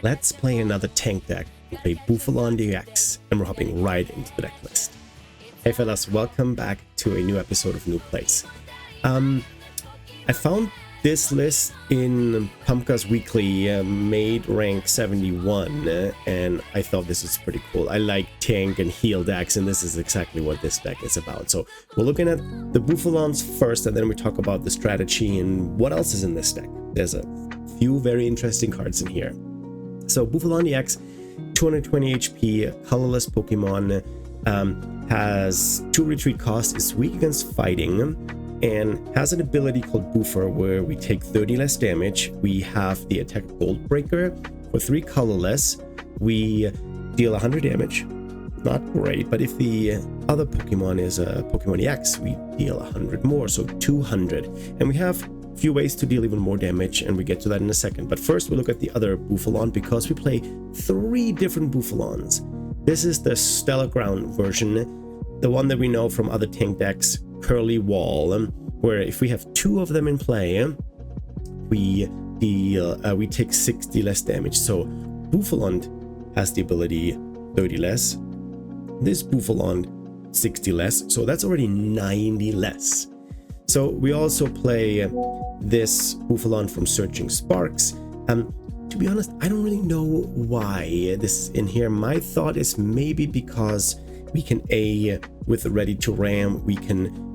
let's play another tank deck and play Bouffalant DX, and we're hopping right into the deck list. Hey fellas, welcome back to a new episode of Noob Plays. I found this list in Pumpka's weekly made rank 71, and I thought this was pretty cool. I like tank and heal decks, and this is exactly what this deck is about. So we're looking at the Bouffalants first, and then we talk about the strategy and what else is in this deck. There's a few very interesting cards in here. So Bouffalant EX, 220 HP, colorless Pokemon, has 2 retreat cost, is weak against fighting, and has an ability called Bouffer where we take 30 less damage. We have the attack Gold Breaker for 3 colorless. We deal 100 damage. Not great, but if the other Pokemon is a Pokemon EX, we deal 100 more, so 200. And we have a few ways to deal even more damage, and we get to that in a second. But first we look at the other Bouffalant, because we play 3 different Bouffalants. This is the Stellar Ground version, the one that we know from other tank decks, Curly Wall, where if we have 2 of them in play, we take 60 less damage. So Bouffalant has the ability 30 less. This Bouffalant 60 less, so that's already 90 less. So we also play this Bouffalant from Searching Sparks. To be honest, I don't really know why this is in here. My thought is maybe because we can with the Ready to Ram, we can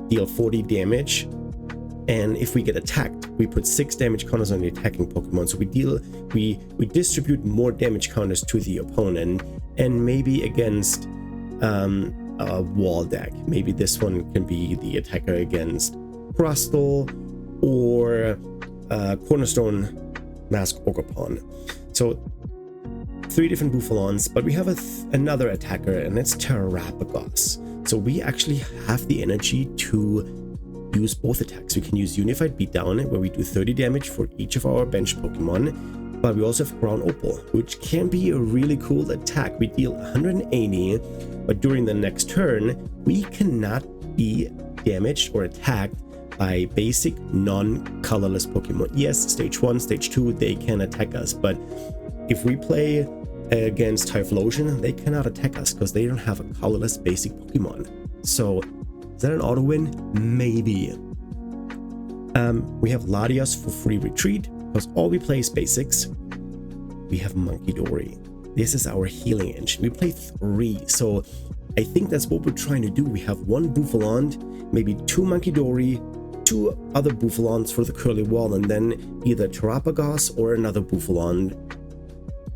deal 40 damage, and if we get attacked, we put 6 damage counters on the attacking Pokemon. So we distribute more damage counters to the opponent, and maybe against a wall deck, maybe this one can be the attacker against Crustle or Cornerstone Mask Ogerpon. So 3 different Bouffalants, but we have another attacker, and it's Terrapagos. So we actually have the energy to use both attacks. We can use Unified Beatdown, where we do 30 damage for each of our bench Pokemon, but we also have Ground Opal, which can be a really cool attack. We deal 180, but during the next turn, we cannot be damaged or attacked by basic non-colorless Pokemon. Yes, stage 1, stage 2, they can attack us, but if we play against Typhlosion, they cannot attack us because they don't have a colorless basic Pokemon. So is that an auto win? Maybe. We have Latios for free retreat because all we play is basics. We have Munkidori. This is our healing engine. We play 3, so I think that's what we're trying to do. We have 1 Bouffalant, maybe 2 Munkidori, 2 other Bouffalants for the Curly Wall, and then either Terrapagos or another Bouffalant.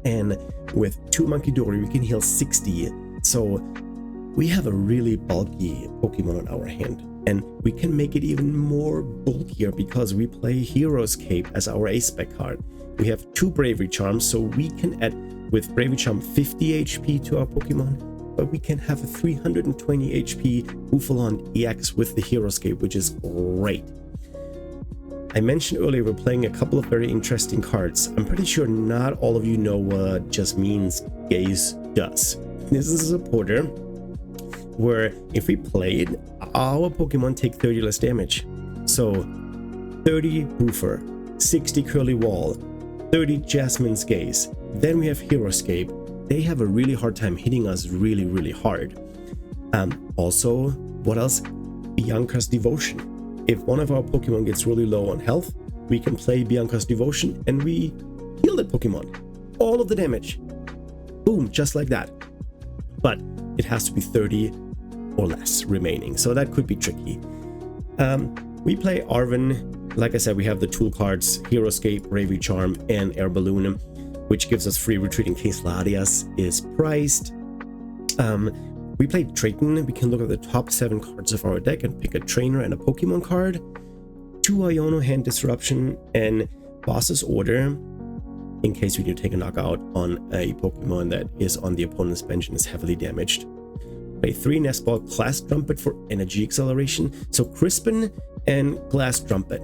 And with 2 Munkidori, we can heal 60. So we have a really bulky Pokemon on our hand, and we can make it even more bulkier because we play Hero's Cape as our SPEC card. We have 2 Bravery Charms, so we can add with Bravery Charm 50 HP to our Pokemon, but we can have a 320 HP Bouffalant EX with the Hero's Cape, which is great. I mentioned earlier we're playing a couple of very interesting cards. I'm pretty sure not all of you know what Just Means Gaze does. This is a supporter where if we play it, our Pokemon take 30 less damage. So 30 Bouffer, 60 Curly Wall, 30 Jasmine's Gaze. Then we have Heroescape. They have a really hard time hitting us really hard. Also, what else? Bianca's Devotion. If one of our Pokemon gets really low on health, we can play Bianca's Devotion and we heal that Pokemon. All of the damage. Boom, just like that. But it has to be 30 or less remaining, so that could be tricky. We play Arven. Like I said, we have the tool cards, Heroescape, Bravery Charm, and Air Balloon, which gives us free retreat in case Latias is priced. We play Drayton. We can look at the top 7 cards of our deck and pick a trainer and a Pokemon card. 2 Iono Hand Disruption and Boss's Order in case we do take a knockout on a Pokemon that is on the opponent's bench and is heavily damaged. Play 3 Nestball Glass Trumpet for energy acceleration. So Crispin and Glass Trumpet.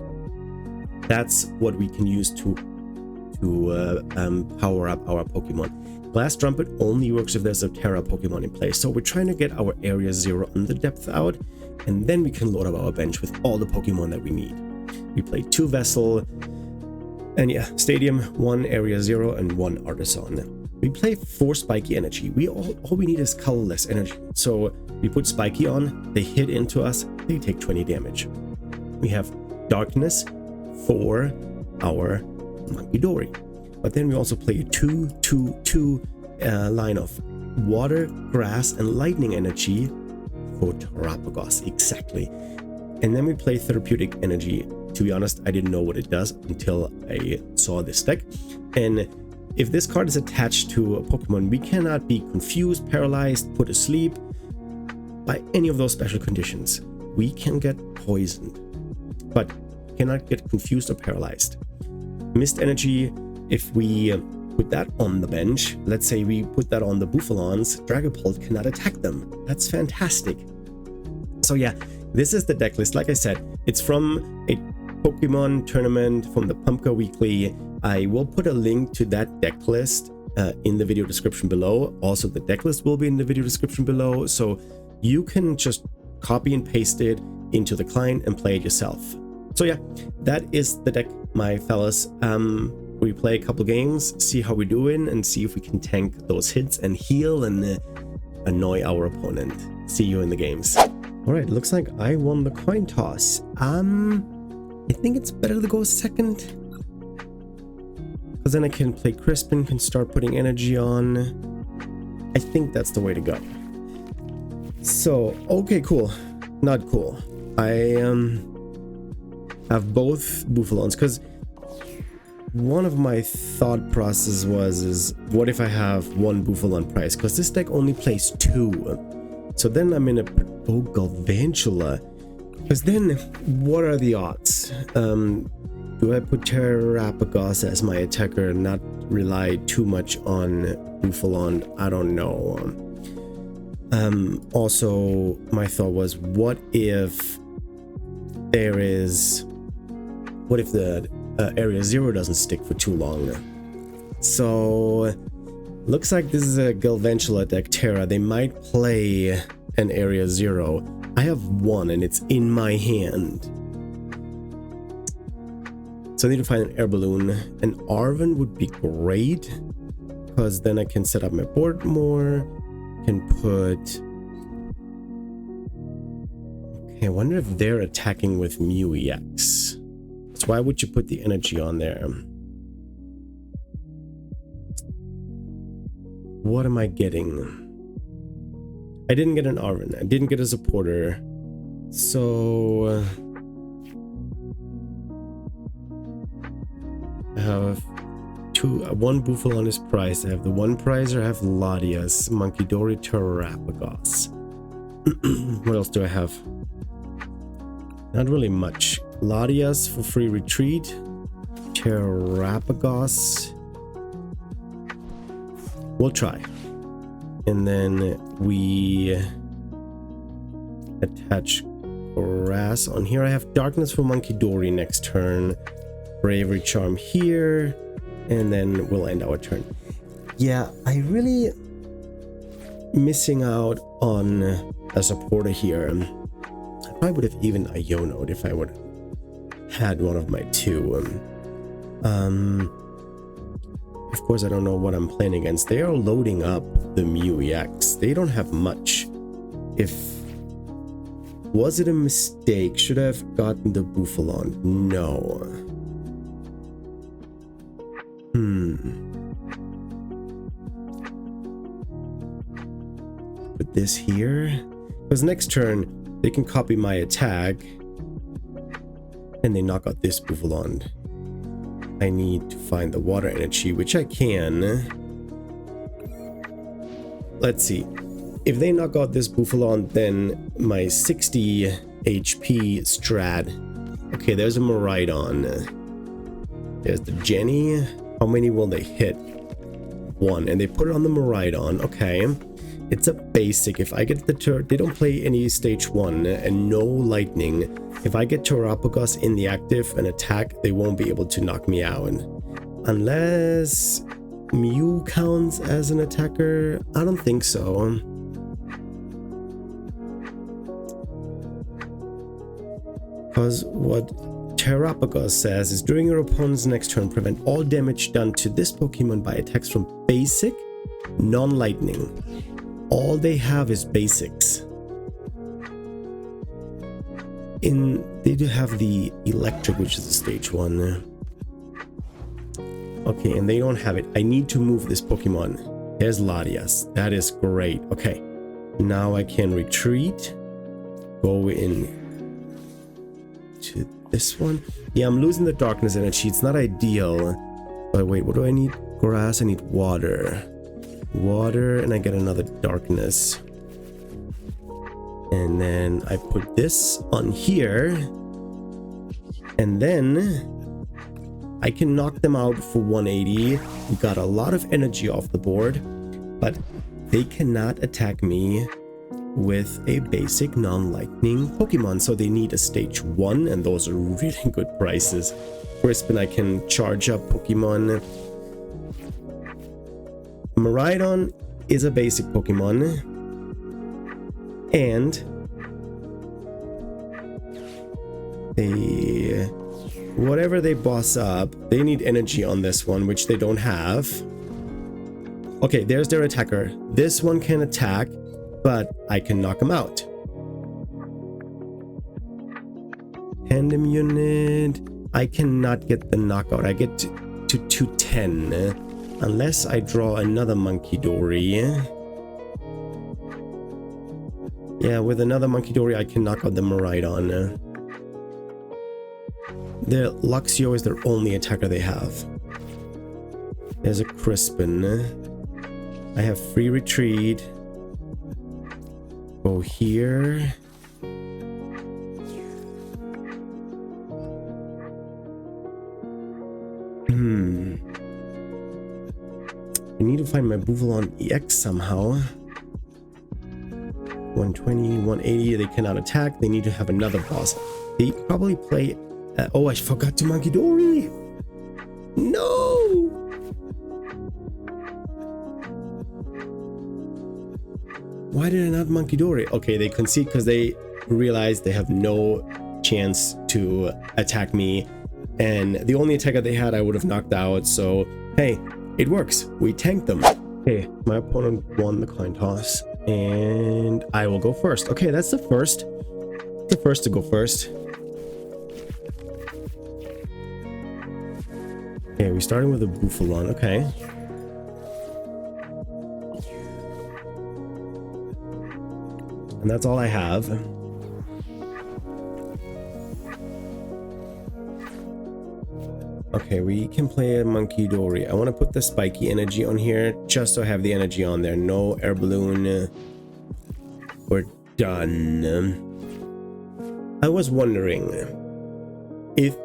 That's what we can use to power up our Pokemon. Glass Trumpet only works if there's a Terra Pokemon in play, so we're trying to get our Area 0 on the depth out, and then we can load up our bench with all the Pokemon that we need. We play 2 Vessel, And yeah, Stadium, 1 Area 0, and 1 Artisan. We play 4 Spiky Energy. All we need is colorless energy. So we put Spiky on, they hit into us, they take 20 damage. We have Darkness for our Monkey Dory. But then we also play a 2-2-2 line of Water, Grass, and Lightning Energy for Terrapagos, exactly. And then we play Therapeutic Energy. To be honest, I didn't know what it does until I saw this deck. And if this card is attached to a Pokemon, we cannot be confused, paralyzed, put asleep by any of those special conditions. We can get poisoned, but cannot get confused or paralyzed. Mist Energy, if we put that on the bench, let's say we put that on the Bouffalants, Dragapult cannot attack them. That's fantastic. So yeah, this is the deck list. Like I said, it's from a Pokemon tournament from the Pumpka Weekly. I will put a link to that deck list in the video description below. Also, the deck list will be in the video description below, so you can just copy and paste it into the client and play it yourself. So yeah, that is the deck, my fellas. We play a couple games, see how we're doing, and see if we can tank those hits and heal and annoy our opponent. See you in the games. All right, looks like I won the coin toss. I think it's better to go second, because then I can play Crispin, can start putting energy on. I think that's the way to go. So, okay, cool. Not cool. I have both Bouffalants, because one of my thought process is what if I have one Bouffalant price, because this deck only plays 2. So then I'm in a Galvantula, because then what are the odds? Do I put Terrapagos as my attacker and not rely too much on Bouffalant? I don't know. Also, my thought was, what if the Area 0 doesn't stick for too long? So looks like this is a Galvantula deck Terra. They might play an Area 0. I have 1 and it's in my hand. So I need to find an air balloon. An Arven would be great, because then I can set up my board more. Can put... Okay, I wonder if they're attacking with Mew EX. So why would you put the energy on there? What am I getting? I didn't get an Arven. I didn't get a supporter. So I have 1 Bouffalant is prize. I have the 1 prizer. I have Latias, Monkey Dory, Terrapagos. What else do I have? Not really much. Latias for free retreat. Terrapagos. We'll try. And then we attach Grass on here. I have Darkness for Monkey Dory next turn. Bravery Charm here. And then we'll end our turn. Yeah, I really missing out on a supporter here. I probably would have even Iono'd if I would have had one of my 2. Of course, I don't know what I'm playing against. They are loading up the Mew EX. They don't have much. Was it a mistake? Should I have gotten the Bouffalant? No. Put this here, because next turn they can copy my attack and they knock out this Bouffalant. I need to find the water energy, which I can. Let's see. If they knock out this Bouffalant, then my 60 HP strat. Okay, there's a Miraidon. There's the Jenny. How many will they hit? 1, and they put it on the Miraidon. Okay, it's a basic. If I get the they don't play any stage 1 and no lightning. If I get Terrapagos in the active and attack, they won't be able to knock me out. Unless Mew counts as an attacker. I don't think so. Because what Terrapagos says, is during your opponent's next turn, prevent all damage done to this Pokemon by attacks from basic, non-lightning. All they have is basics. They do have the electric, which is a stage 1. Okay, and they don't have it. I need to move this Pokemon. There's Latias. That is great. Okay, now I can retreat. Go in to this one. Yeah, I'm losing the darkness energy. It's not ideal. But wait, what do I need? Grass. I need water. Water, and I get another darkness. And then I put this on here. And then I can knock them out for 180. We got a lot of energy off the board. But they cannot attack me with a basic non-lightning Pokemon, so they need a stage 1, and those are really good prices. Crispin, I can charge up Pokemon. Miraidon is a basic Pokemon, and whatever they boss up, they need energy on this one, which they don't have. Okay, there's their attacker. This one can attack, but I can knock him out. Tandem unit. I cannot get the knockout. I get to 210 unless I draw another Munkidori. Yeah, with another Munkidori I can knock out the Miraidon. The Luxio is their only attacker they have. There's a Crispin. I have free retreat. Go here. I need to find my Bouffalant EX somehow. 120, 180, they cannot attack. They need to have another boss. They probably play... oh, I forgot to Munkidori! No! Why did I not Munkidori? Okay, they concede because they realize they have no chance to attack me. And the only attacker they had I would have knocked out. So, hey, it works. We tanked them. Okay, my opponent won the coin toss. And I will go first. Okay, that's the first. The first to go first. Okay, we're starting with a Bouffalant. Okay. And that's all I have. Okay, we can play a Munkidori. I want to put the spiky energy on here just so I have the energy on there. No air balloon. We're done. I was wondering if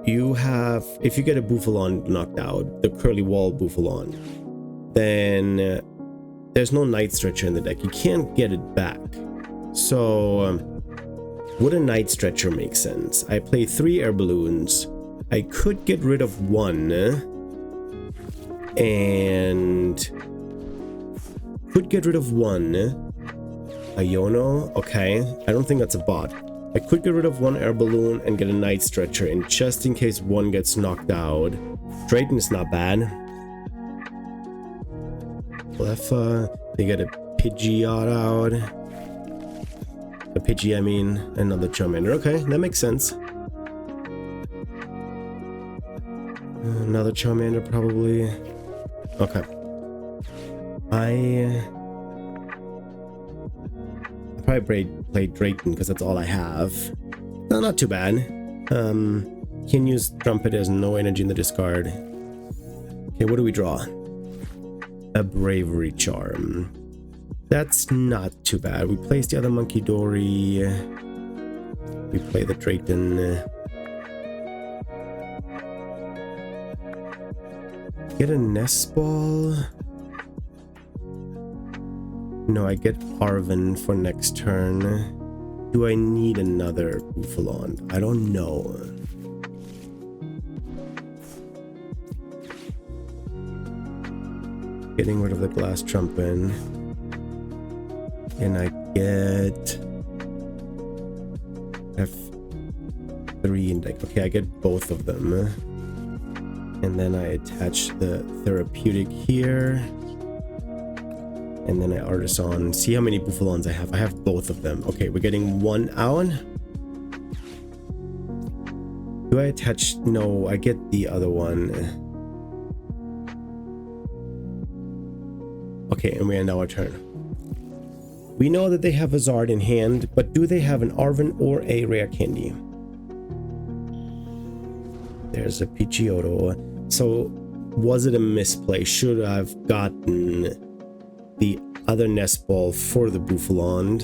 you get a Bouffalant knocked out, the Curly Wall Bouffalant, then there's no Night Stretcher in the deck. You can't get it back. So would a Night Stretcher make sense? I play 3 air balloons. I could get rid of one and could get rid of one. Iono, okay. I don't think that's a bot. I could get rid of one air balloon and get a Night Stretcher in just in case one gets knocked out. Drayton is not bad. Cleffa, they get a Pidgeot out. A Pidgey, I mean, another Charmander. Okay, that makes sense. Another Charmander, probably. Okay. I probably play Drayton because that's all I have. No, not too bad. Can use Trumpet. There's no energy in the discard. Okay, what do we draw? A Bravery Charm. That's not too bad. We place the other Munkidori. We play the Drayton. Get a Nest Ball. No, I get Arven for next turn. Do I need another Bouffalant? I don't know. Getting rid of the Glass Trumpet. And I get... 3 in deck. Okay, I get both of them. And then I attach the therapeutic here. And then I artisan. See how many Bouffalants I have. I have both of them. Okay, we're getting 1 out. Do I attach? No, I get the other one. Okay, and we end our turn. We know that they have a Zard in hand, but do they have an Arven or a rare candy? There's a Pidgeotto. So, was it a misplay? Should I have gotten the other nest ball for the Bouffalant?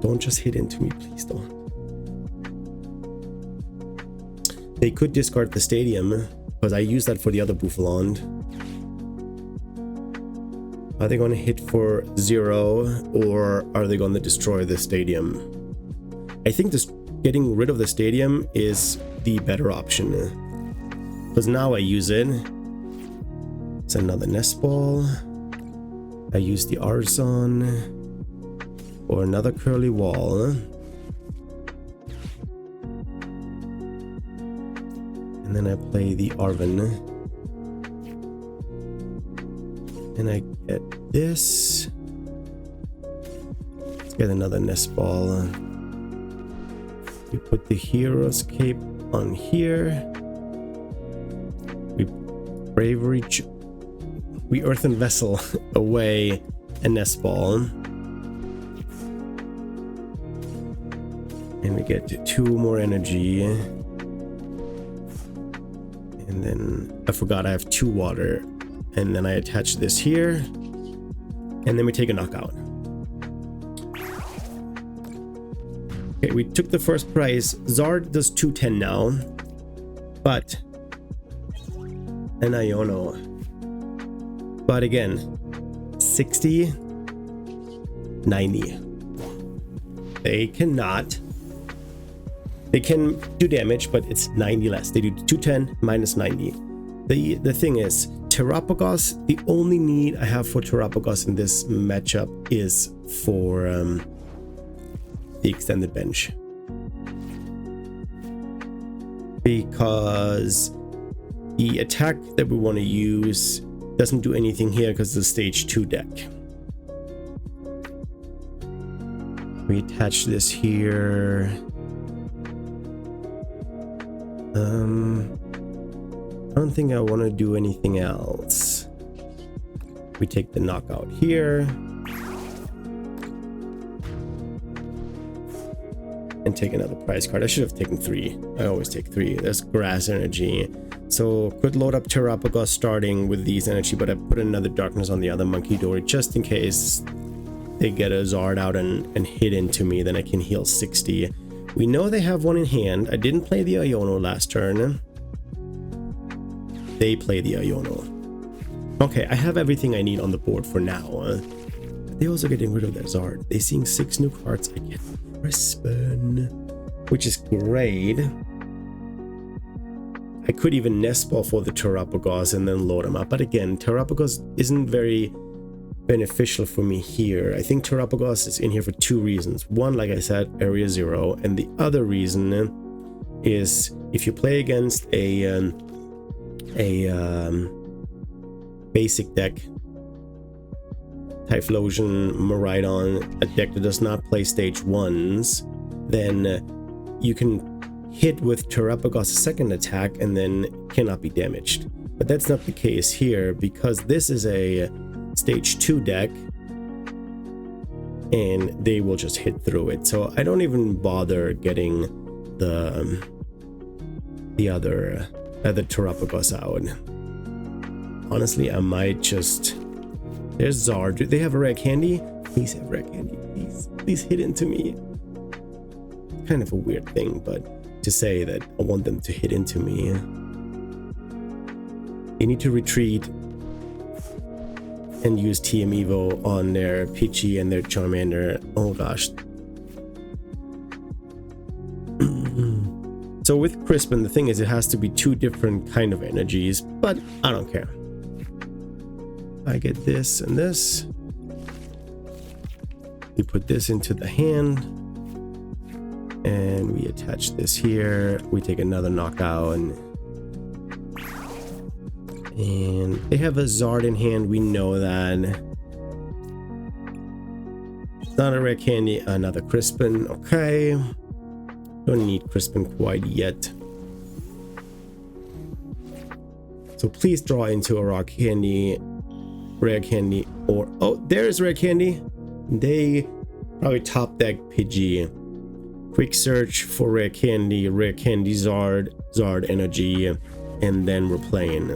Don't just hit into me, please don't. They could discard the stadium, because I used that for the other Bouffalant. Are they going to hit for 0, or are they going to destroy the stadium? I think this getting rid of the stadium is the better option, because now I use it. It's another nest ball. I use the Artisan or another curly wall. And then I play the Arven. And I get this. Let's get another nest ball. We put the Hero's Cape on here. We Bravery. We Earthen Vessel away a nest ball. And we get 2 more energy. And then I forgot I have 2 water. And then I attach this here. And then we take a knockout. Okay, we took the first prize. Zard does 210 now. But an Iono. But again, 60, 90. They cannot. They can do damage, but it's 90 less. They do 210 minus 90. The thing is, Terrapagos, the only need I have for Terrapagos in this matchup is for the extended bench. Because the attack that we want to use doesn't do anything here because it's a stage 2 deck. We attach this here. I don't think I want to do anything else. We take the knockout here. And take another prize card. I should have taken 3. I always take 3. There's grass energy. So could load up Terrapagos starting with these energy, but I put another darkness on the other Monkey Dory just in case they get a Zard out and hit into me. Then I can heal 60. We know they have one in hand. I didn't play the Iono last turn. They play the Iono. Okay, I have everything I need on the board for now. They also getting rid of their Zard. They seeing 6 new cards. I get Crispin, which is great. I could even nest ball for the Terrapagos and then load them up. But again, Terrapagos isn't very beneficial for me here. I think Terrapagos is in here for 2 reasons. One, like I said, area 0, and the other reason is if you play against a basic deck, Typhlosion, Miraidon, a deck that does not play stage 1s, then you can hit with Terrapagos' second attack and then cannot be damaged. But that's not the case here because this is a stage 2 deck and they will just hit through it. So I don't even bother getting the other Terrapagos out. Honestly, I might just... There's Zard. Do they have a rare candy? Please have rare candy. Please hit into me. Kind of a weird thing, but to say that I want them to hit into me. They need to retreat and use TM Evo on their Pidgey and their Charmander. Oh gosh. So with Crispin, the thing is it has to be 2 different kind of energies, but I don't care. I get this and this. We put this into the hand. And we attach this here. We take another knockdown. And they have a Zard in hand. We know that. It's not a rare candy. Another Crispin. Okay. Don't need Crispin quite yet. So please draw into a rock candy, rare candy, or... Oh, there's rare candy. They probably top deck Pidgey. Quick search for rare candy Zard, Zard energy, and then we're playing.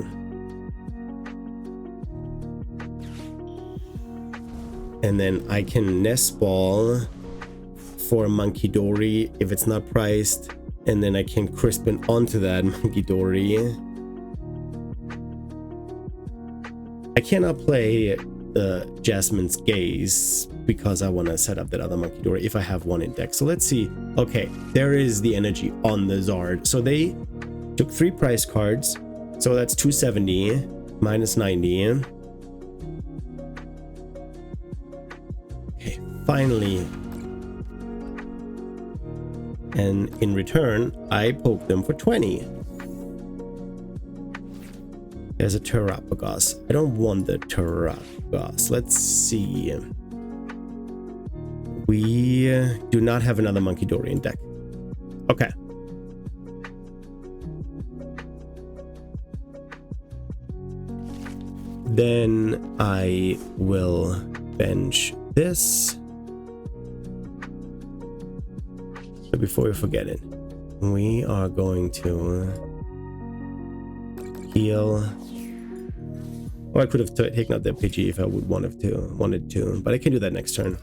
And then I can nest ball for a Monkey Dory if it's not priced, and then I can Crispin onto that Monkey Dory. I cannot play Jasmine's Gaze because I want to set up that other Monkey Dory if I have one in deck. So let's see. Okay, there is the energy on the Zard. So they took 3 price cards. So that's 270 minus 90. Okay, finally. And in return, I poke them for 20. There's a Terrapagos. I don't want the Terrapagos. Let's see. We do not have another Monkey Dory in deck. Okay. Then I will bench this. But before we forget it, we are going to heal. Or I could have taken out that Pidgey if I would wanted to, but I can do that next turn.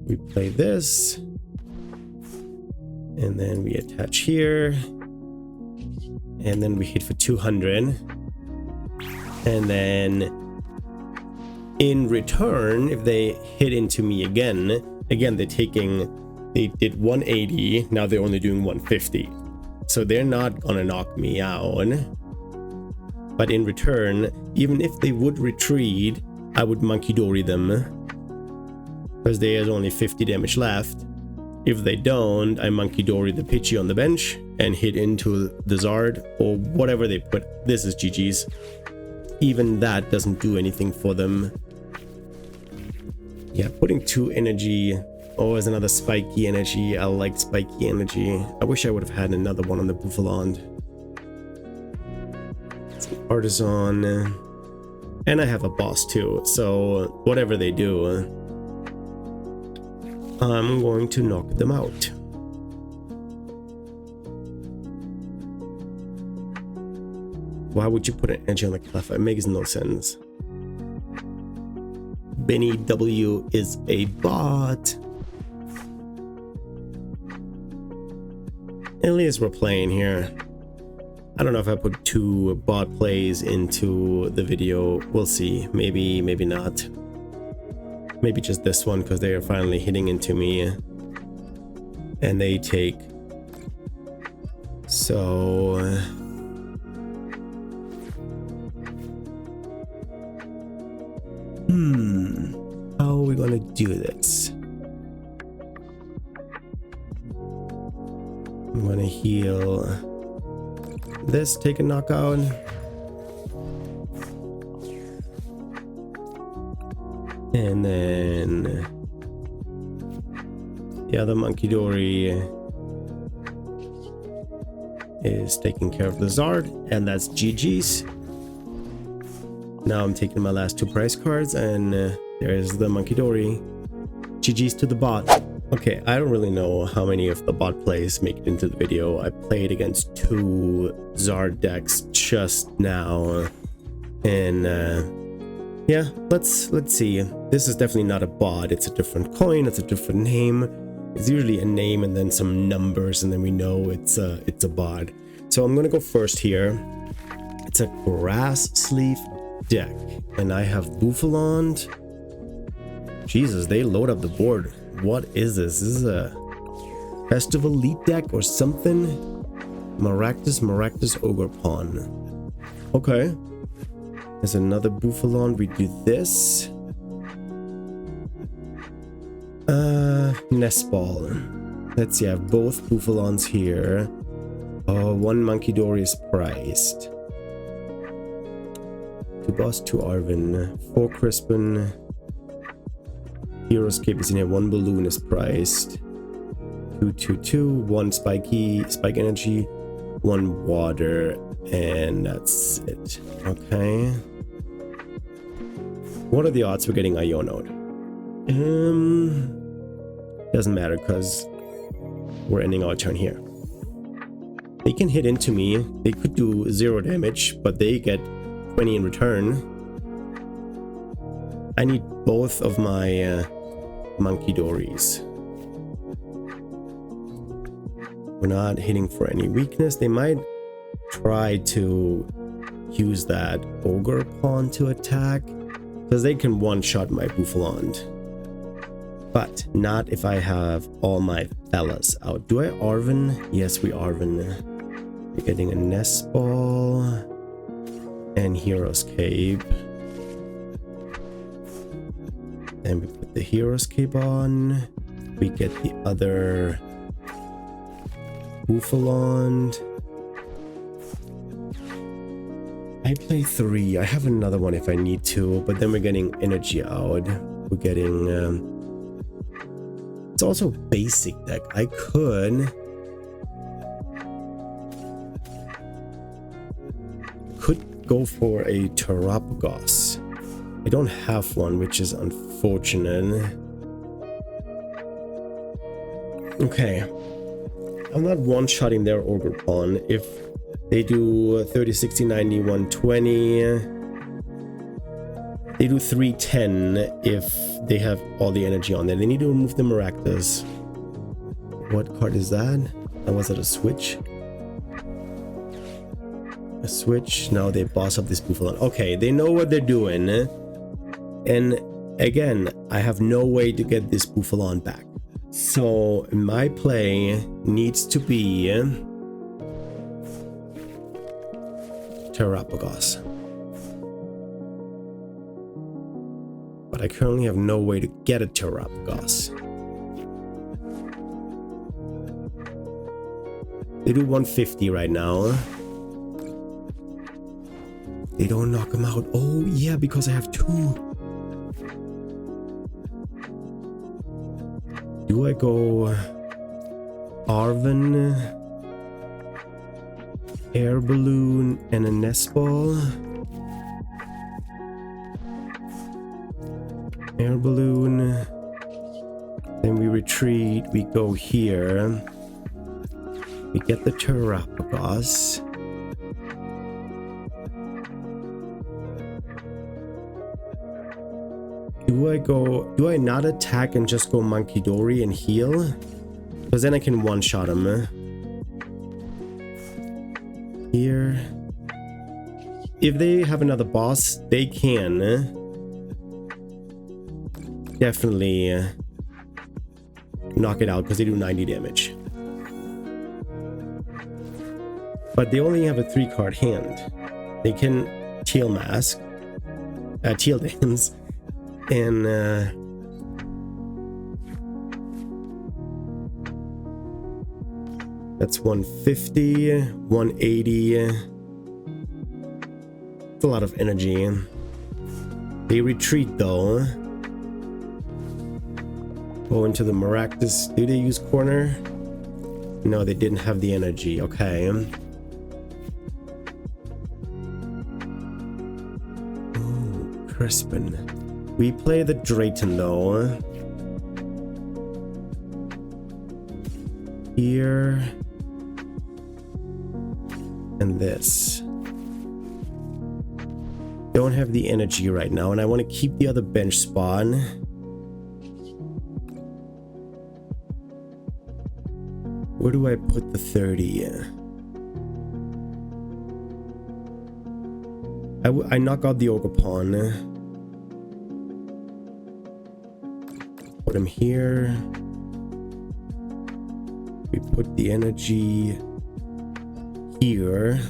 We play this, and then we attach here, and then we hit for 200, and then in return, if they hit into me again, they did 180, now they're only doing 150. So they're not gonna knock me out. But in return, even if they would retreat, I would Monkey Dory them. Because there's only 50 damage left. If they don't, I Monkey Dory the Pidgey on the bench and hit into the Zard or whatever they put. This is GG's. Even that doesn't do anything for them. Yeah, putting 2 energy. Oh, there's another spiky energy. I like spiky energy. I wish I would have had another one on the Bouffalant. It's an Artisan. And I have a boss too. So whatever they do, I'm going to knock them out. Why would you put an energy on the Clef? It makes no sense. Benny W is a bot. At least we're playing here. I don't know if I put 2 bot plays into the video. We'll see. Maybe, maybe not. Maybe just this one because they are finally hitting into me. And they take. So. How are we gonna do this? I'm gonna heal this, take a knockout. And then the other Monkey Dory is taking care of the Zard, and that's GG's. Now I'm taking my last 2 prize cards, and there's the Monkey Dory. GG's to the bot. Okay, I don't really know how many of the bot plays make it into the video. I played against 2 Zard decks just now, and yeah, let's see. This is definitely not a bot. It's a different coin. It's a different name. It's usually a name and then some numbers, and then we know it's a bot. So I'm gonna go first here. It's a grass sleeve deck, and I have Bouffalant. Jesus, they load up the board. What is this? This is a Festival Elite deck or something? Maractus, Ogre Pawn. Okay. There's another Bouffalant. We do this. Nest ball. Let's see, I have both Bouffalants here. One Monkey Dory is priced. 2 Boss, 2 Arvin, 4 Crispin. Hero's Cape is in here. 1 Balloon is priced. 2, 2, 2. 1 Spike Energy. 1 Water. And that's it. Okay. What are the odds we're getting Ionode? Doesn't matter because we're ending our turn here. They can hit into me. They could do 0 damage, but they get 20 in return. I need both of my Monkey Dories. We're not hitting for any weakness. They might try to use that Ogre Pawn to attack, because they can one-shot my Bouffalant. But not if I have all my fellas out. Do I Arvin? Yes, we Arvin. We're getting a Nest Ball and Hero's Cape. Then we put the Hero's Cape on. We get the other Bouffalant. I play 3. I have another one if I need to, but then we're getting energy out. We're getting it's also basic deck. I could go for a Terapagos. I don't have one, which is unfortunate. Okay. I'm not one-shotting their Ogre Pawn. If they do 30, 60, 90, 120. They do 310 if they have all the energy on there. They need to remove the Maractus. What card is that? That was it a switch? A switch? Now they boss up this Bouffalant. Okay, they know what they're doing. And again, I have no way to get this Bouffalant back. So my play needs to be Terapagos. But I currently have no way to get a Terapagos. They do 150 right now. They don't knock him out. Oh yeah, because I have 2. Do I go Arvin, Air Balloon, and a Nest Ball? Air Balloon. Then we retreat. We go here. We get the Terapagos. Do I not attack and just go Monkey Dory and heal? Because then I can one-shot him. Here. If they have another boss, they can definitely knock it out because they do 90 damage. But they only have a 3-card hand. They can Teal Mask, Teal Dance, and that's 150, 180. It's a lot of energy. They retreat though. Go into the Maractus. Do they use corner? No, they didn't have the energy. Okay. Ooh, Crispin. We play the Drayton though. Here. And this. Don't have the energy right now, and I want to keep the other bench spawn. Where do I put the 30? I knock out the Ogre Pawn. Put him here. We put the energy here.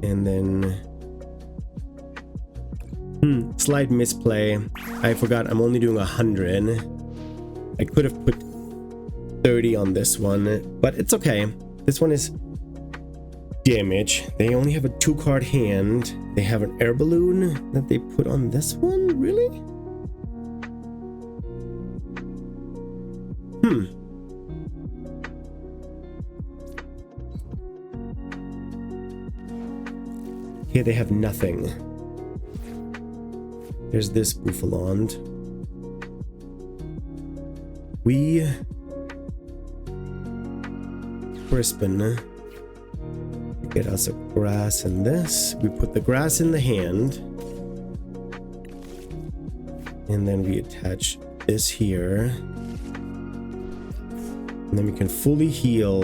And then slight misplay. I forgot I'm only doing 100. I could have put 30 on this one, but it's okay. This one is damage. They only have a 2-card hand. They have an air balloon that they put on this one? Really? Here they have nothing. There's this Bouffalant. We Crispin get us a grass in this. We put the grass in the hand, and then we attach this here, and then we can fully heal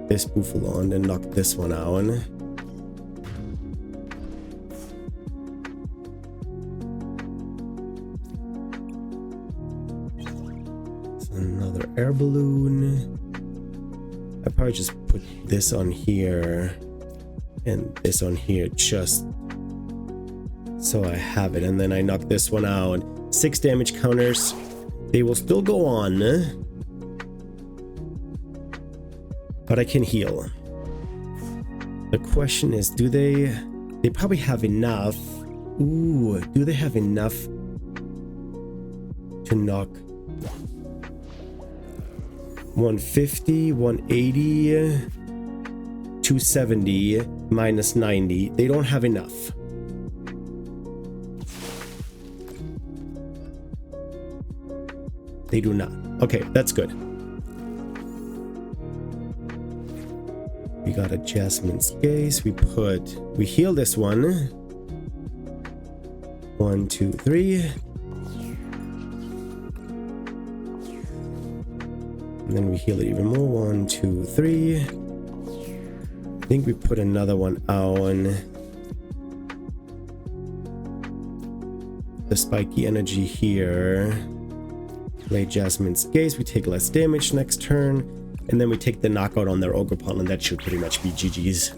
this Bouffalant and knock this one out. Another air balloon. I probably just put this on here and this on here just so I have it, and then I knock this one out. 6 damage counters. They will still go on, but I can heal. The question is, do they probably have enough. Ooh, do they have enough to knock 150, 180, 270, minus 90. They don't have enough. They do not. Okay, that's good. We got a Jasmine's Gaze. We heal this one. 1, 2, 3. And then we heal it even more. 1, 2, 3. I think we put another one on the spiky energy here. Play Jasmine's Gaze. We take less damage next turn. And then we take the knockout on their Ogerpon, and that should pretty much be GG's.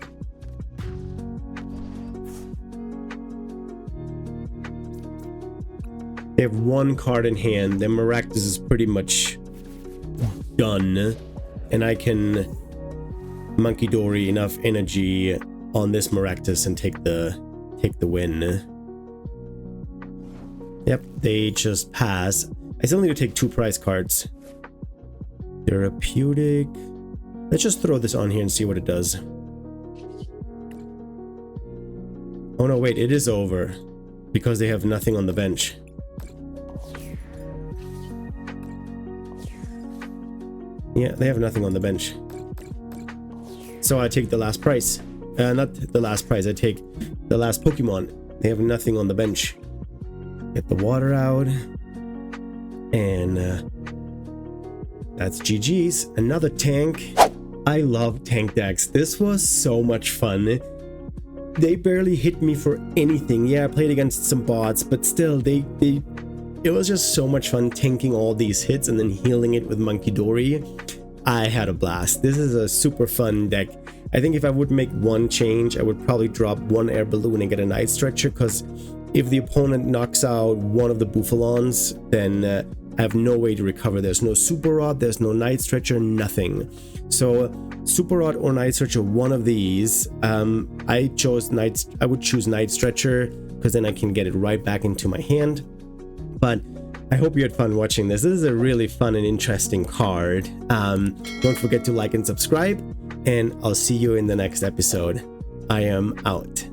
They have 1 card in hand. Their Maractus is pretty much done, and I can Monkey Dory enough energy on this Maractus and take the win. Yep, they just pass. I still need to take 2 prize cards. Therapeutic. Let's just throw this on here and see what it does. Oh no, wait, it is over because they have nothing on the bench. Yeah, they have nothing on the bench. So I take the last prize. Not the last prize, I take the last Pokemon. They have nothing on the bench. Get the water out. And that's GG's. Another tank. I love tank decks. This was so much fun. They barely hit me for anything. Yeah, I played against some bots, but still, it was just so much fun tanking all these hits and then healing it with Monkey Dory. I had a blast. This is a super fun deck. I think if I would make one change, I would probably drop 1 air balloon and get a Night Stretcher, because if the opponent knocks out one of the Bouffalants, then I have no way to recover. There's no Super Rod, there's no Night Stretcher, nothing. So Super Rod or Night Stretcher, one of these. I would choose Night Stretcher, because then I can get it right back into my hand. But I hope you had fun watching this. This is a really fun and interesting card. Don't forget to like and subscribe, and I'll see you in the next episode. I am out.